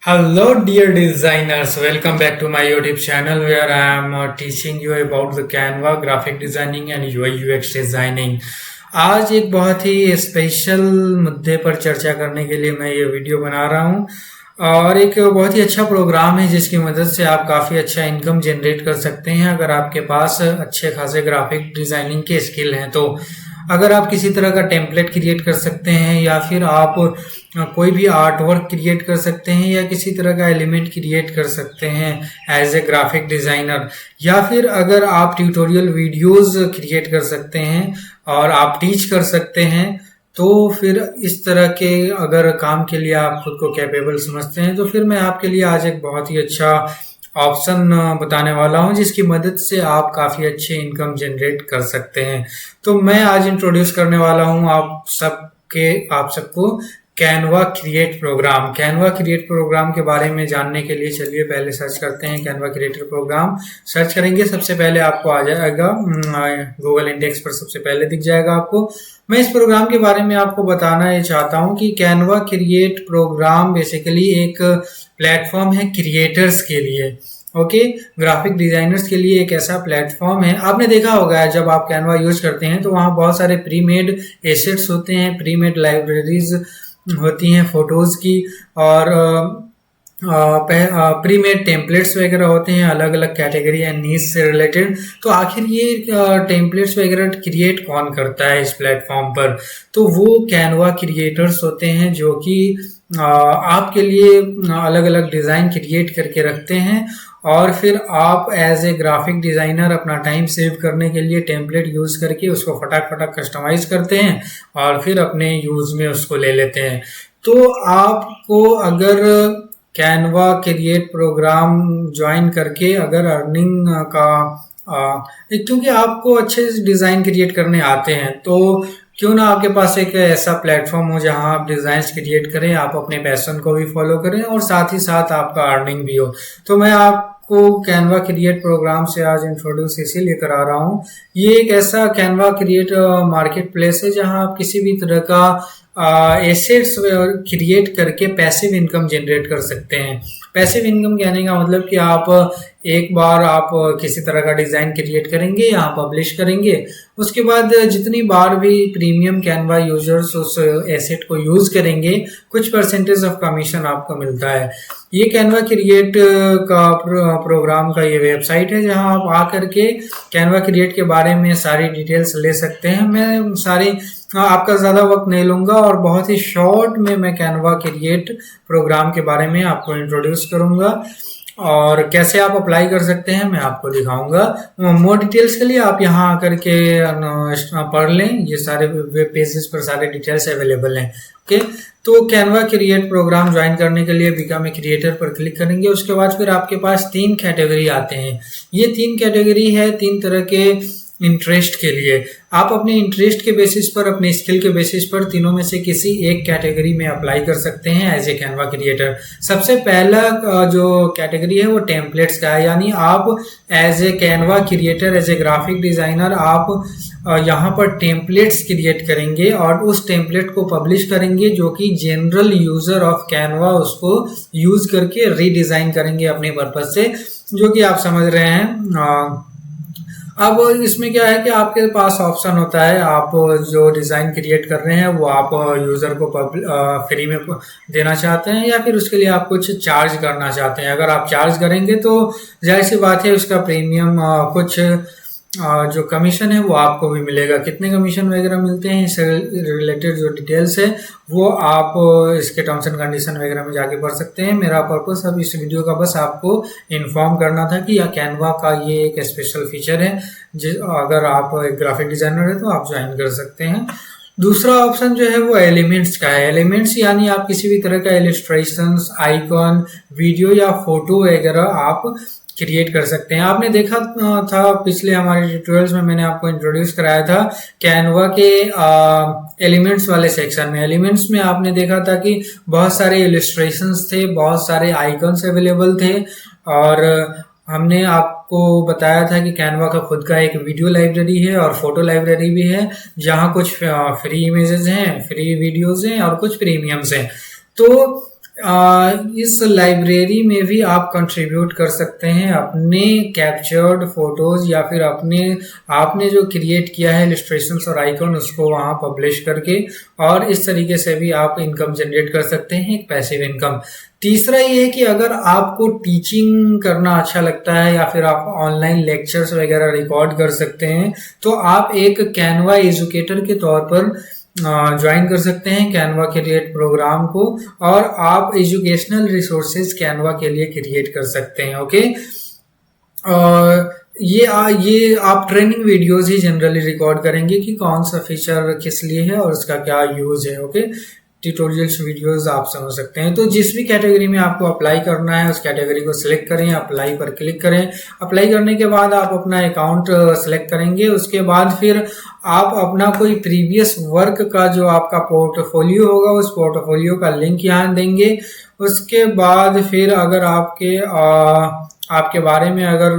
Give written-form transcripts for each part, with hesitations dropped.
Hello, dear designers. Welcome back to my YouTube channel where I am teaching you about the Canva, graphic designing and UI UX designing. आज एक बहुत ही special मुद्दे पर चर्चा करने के लिए मैं ये वीडियो बना रहा हूँ और एक बहुत ही अच्छा प्रोग्राम है जिसकी मदद से आप काफ़ी अच्छा इनकम जनरेट कर सकते हैं अगर आपके पास अच्छे खासे ग्राफिक डिज़ाइनिंग के स्किल हैं तो। अगर आप किसी तरह का टेम्पलेट क्रिएट कर सकते हैं या फिर आप कोई भी आर्ट वर्क क्रिएट कर सकते हैं या किसी तरह का एलिमेंट क्रिएट कर सकते हैं एज ए ग्राफिक डिज़ाइनर, या फिर अगर आप ट्यूटोरियल वीडियोस क्रिएट कर सकते हैं और आप टीच कर सकते हैं, तो फिर इस तरह के अगर काम के लिए आप खुद को कैपेबल समझते हैं तो फिर मैं आपके लिए आज एक बहुत ही अच्छा ऑप्शन बताने वाला हूं जिसकी मदद से आप काफ़ी अच्छे इनकम जनरेट कर सकते हैं। तो मैं आज इंट्रोड्यूस करने वाला हूं आप सबको Canva create program. Canva create program के बारे में जानने के लिए चलिए पहले सर्च करते हैं कैनवा क्रिएटर प्रोग्राम। सर्च करेंगे सबसे पहले आपको आ जाएगा गूगल इंडेक्स पर, सबसे पहले दिख जाएगा आपको। मैं इस प्रोग्राम के बारे में आपको बताना ये चाहता हूं कि कैनवा क्रिएट प्रोग्राम बेसिकली एक प्लेटफॉर्म है क्रिएटर्स के लिए। ओके, ग्राफिक डिजाइनर्स के लिए एक ऐसा प्लेटफॉर्म है। आपने देखा होगा जब आप कैनवा यूज करते हैं तो वहाँ बहुत सारे प्री मेड एसेट्स होते हैं, प्री मेड लाइब्रेरीज होती हैं फोटोज की, और प्री मेड टेम्पलेट्स वगैरह होते हैं अलग अलग कैटेगरी एंड नीड से रिलेटेड। तो आखिर ये टेम्पलेट्स वगैरह क्रिएट कौन करता है इस प्लेटफॉर्म पर? तो वो कैनवा क्रिएटर्स होते हैं जो कि आपके लिए अलग अलग डिज़ाइन क्रिएट करके रखते हैं और फिर आप एज ए ग्राफिक डिज़ाइनर अपना टाइम सेव करने के लिए टेम्पलेट यूज़ करके उसको फटाक फटाक कस्टमाइज करते हैं और फिर अपने यूज़ में उसको ले लेते हैं। तो आपको अगर कैनवा क्रिएट प्रोग्राम ज्वाइन करके अगर अर्निंग का क्योंकि आपको अच्छे डिज़ाइन क्रिएट करने आते हैं तो क्यों ना आपके पास एक ऐसा प्लेटफॉर्म हो जहां आप डिज़ाइंस क्रिएट करें, आप अपने पैशन को भी फॉलो करें और साथ ही साथ आपका अर्निंग भी हो। तो मैं आपको कैनवा क्रिएट प्रोग्राम से आज इंट्रोड्यूस इसीलिए करा रहा हूँ। ये एक ऐसा कैनवा क्रिएट मार्केट प्लेस है जहां आप किसी भी तरह का एसेट्स क्रिएट करके पैसिव इनकम जनरेट कर सकते हैं। पैसिव इनकम कहने का मतलब कि आप एक बार आप किसी तरह का डिज़ाइन क्रिएट करेंगे या पब्लिश करेंगे, उसके बाद जितनी बार भी प्रीमियम कैनवा यूजर्स उस एसेट को यूज़ करेंगे कुछ परसेंटेज ऑफ कमीशन आपको मिलता है। ये कैनवा क्रिएट का प्रोग्राम का ये वेबसाइट है जहां आप आकर के कैनवा क्रिएट के बारे में सारी डिटेल्स ले सकते हैं। मैं सारी आपका ज़्यादा वक्त नहीं लूँगा और बहुत ही शॉर्ट में मैं कैनवा क्रिएट प्रोग्राम के बारे में आपको इंट्रोड्यूस करूँगा और कैसे आप अप्लाई कर सकते हैं मैं आपको दिखाऊंगा। मोर डिटेल्स के लिए आप यहाँ आकर के पढ़ लें, ये सारे वेब पेजेस पर सारे डिटेल्स अवेलेबल हैं। ओके, तो कैनवा क्रिएट प्रोग्राम ज्वाइन करने के लिए बिकम ए क्रिएटर पर क्लिक करेंगे। उसके बाद फिर आपके पास 3 कैटेगरी आते हैं। ये 3 कैटेगरी है 3 तरह के इंटरेस्ट के लिए। आप अपने इंटरेस्ट के बेसिस पर, अपने स्किल के बेसिस पर तीनों में से किसी एक कैटेगरी में अप्लाई कर सकते हैं एज ए कैनवा क्रिएटर। सबसे पहला जो कैटेगरी है वो टेम्पलेट्स का है, यानी आप as a Canva creator, as a graphic designer आप यहाँ पर टेम्पलेट्स क्रिएट करेंगे और उस टेम्पलेट को पब्लिश करेंगे जो कि जनरल यूज़र ऑफ कैनवा उसको यूज़ करके रीडिज़ाइन करेंगे अपने पर्पज से, जो कि आप समझ रहे हैं। अब इसमें क्या है कि आपके पास ऑप्शन होता है, आप जो डिज़ाइन क्रिएट कर रहे हैं वो आप यूज़र को फ्री में देना चाहते हैं या फिर उसके लिए आप कुछ चार्ज करना चाहते हैं। अगर आप चार्ज करेंगे तो जाहिर सी बात है उसका प्रीमियम कुछ जो कमीशन है वो आपको भी मिलेगा। कितने कमीशन वगैरह मिलते हैं इससे रिलेटेड जो डिटेल्स है वो आप इसके टर्म्स एंड कंडीशन वगैरह में जाके पढ़ सकते हैं। मेरा पर्पस अब इस वीडियो का बस आपको इन्फॉर्म करना था कि कैनवा का ये एक स्पेशल फीचर है अगर आप एक ग्राफिक डिज़ाइनर है तो आप ज्वाइन कर सकते हैं। दूसरा ऑप्शन जो है वो एलिमेंट्स का है। एलिमेंट्स यानी आप किसी भी तरह का इलस्ट्रेशंस, आइकॉन, वीडियो या फोटो वगैरह आप क्रिएट कर सकते हैं। आपने देखा था पिछले हमारे ट्यूटोरियल्स में मैंने आपको इंट्रोड्यूस कराया था कैनवा के एलिमेंट्स वाले सेक्शन में। एलिमेंट्स में आपने देखा था कि बहुत सारे इलस्ट्रेशंस थे, बहुत सारे आइकन्स अवेलेबल थे और हमने आपको बताया था कि कैनवा का खुद का एक वीडियो लाइब्रेरी है और फोटो लाइब्रेरी भी है जहां कुछ फ्री इमेजेस हैं, फ्री वीडियोस हैं और कुछ प्रीमियम्स हैं। तो इस लाइब्रेरी में भी आप कंट्रीब्यूट कर सकते हैं अपने कैप्चर्ड फोटोज या फिर अपने आपने जो क्रिएट किया है इलस्ट्रेशंस और आइकॉन उसको वहां पब्लिश करके, और इस तरीके से भी आप इनकम जनरेट कर सकते हैं, एक पैसिव इनकम। तीसरा ये है कि अगर आपको टीचिंग करना अच्छा लगता है या फिर आप ऑनलाइन लेक्चर्स वगैरह रिकॉर्ड कर सकते हैं, तो आप एक कैनवा एजुकेटर के तौर पर ज्वाइन कर सकते हैं कैनवा क्रिएट प्रोग्राम को, और आप एजुकेशनल रिसोर्सेज कैनवा के लिए क्रिएट कर सकते हैं। ओके, ये आप ट्रेनिंग वीडियोस ही जनरली रिकॉर्ड करेंगे कि कौन सा फीचर किस लिए है और उसका क्या यूज है। ओके, ट्यूटोरियल्स वीडियोस आप समझ सकते हैं। तो जिस भी कैटेगरी में आपको अप्लाई करना है उस कैटेगरी को सिलेक्ट करें, अप्लाई पर क्लिक करें। अप्लाई करने के बाद आप अपना अकाउंट सिलेक्ट करेंगे, उसके बाद फिर आप अपना कोई प्रीवियस वर्क का जो आपका पोर्टफोलियो होगा उस पोर्टफोलियो का लिंक यहाँ देंगे। उसके बाद फिर अगर आपके बारे में अगर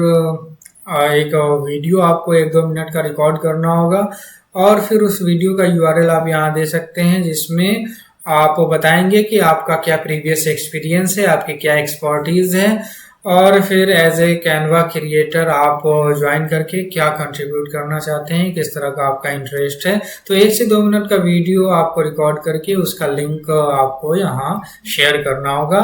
एक वीडियो आपको 1-2 मिनट का रिकॉर्ड करना होगा, और फिर उस वीडियो का यूआरएल आप यहाँ दे सकते हैं जिसमें आप बताएंगे कि आपका क्या प्रीवियस एक्सपीरियंस है, आपकी क्या एक्सपर्टीज है, और फिर एज ए कैनवा क्रिएटर आप ज्वाइन करके क्या कंट्रीब्यूट करना चाहते हैं, किस तरह का आपका इंटरेस्ट है। तो 1 से 2 मिनट का वीडियो आपको रिकॉर्ड करके उसका लिंक आपको यहाँ शेयर करना होगा।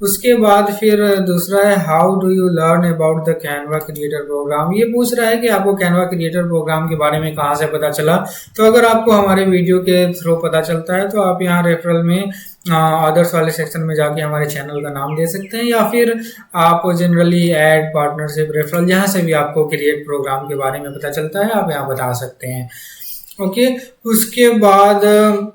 उसके बाद फिर दूसरा है how do you learn about the Canva creator program. ये पूछ रहा है कि आपको कैनवा क्रिएटर प्रोग्राम के बारे में कहाँ से पता चला। तो अगर आपको हमारे वीडियो के थ्रू पता चलता है तो आप यहाँ रेफरल में अदर्स वाले सेक्शन में जाके हमारे चैनल का नाम दे सकते हैं, या फिर आप जनरली एड, पार्टनरशिप, रेफरल, जहाँ से भी आपको क्रिएट प्रोग्राम के बारे में पता चलता है आप यहाँ बता सकते हैं। ओके, उसके बाद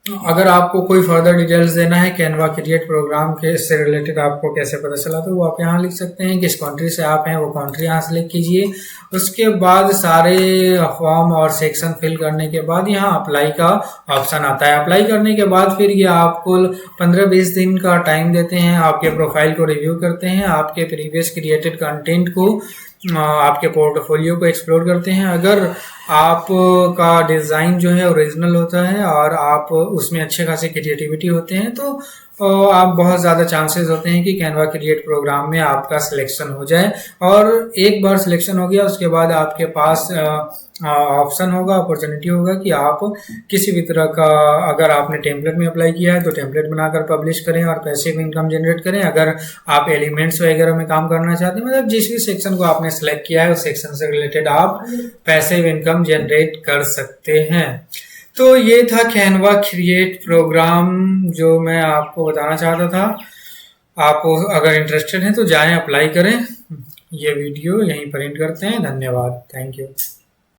अगर आपको कोई फर्दर डिटेल्स देना है कैनवा क्रिएट प्रोग्राम के से रिलेटेड आपको कैसे पता चला, तो वो आप यहाँ लिख सकते हैं। किस कंट्री से आप हैं वो कंट्री यहाँ सेलेक्ट कीजिए। उसके बाद सारे फॉर्म और सेक्शन फिल करने के बाद यहाँ अप्लाई का ऑप्शन आता है। अप्लाई करने के बाद फिर ये आपको 15-20 दिन का टाइम देते हैं, आपके प्रोफाइल को रिव्यू करते हैं, आपके प्रीवियस क्रिएटेड कंटेंट को, आपके पोर्टफोलियो को एक्सप्लोर करते हैं। अगर आपका डिज़ाइन जो है ओरिजिनल होता है और आप उसमें अच्छे खासे क्रिएटिविटी होते हैं तो आप बहुत ज़्यादा चांसेस होते हैं कि कैनवा क्रिएट प्रोग्राम में आपका सिलेक्शन हो जाए। और एक बार सिलेक्शन हो गया उसके बाद आपके पास ऑप्शन होगा, अपॉर्चुनिटी होगा कि आप किसी भी तरह का, अगर आपने टेम्पलेट में अप्लाई किया है तो टेम्पलेट बनाकर पब्लिश करें और पैसिव इनकम जनरेट करें। अगर आप एलिमेंट्स वगैरह में काम करना चाहते हैं, मतलब जिस भी सेक्शन को आपने सेलेक्ट किया है उस सेक्शन से रिलेटेड आप पैसिव इनकम जनरेट कर सकते हैं। तो ये था कैनवा क्रिएट प्रोग्राम जो मैं आपको बताना चाहता था। आप अगर इंटरेस्टेड हैं तो जाएं, अप्लाई करें। ये वीडियो यहीं पर एंड करते हैं। धन्यवाद, थैंक यू।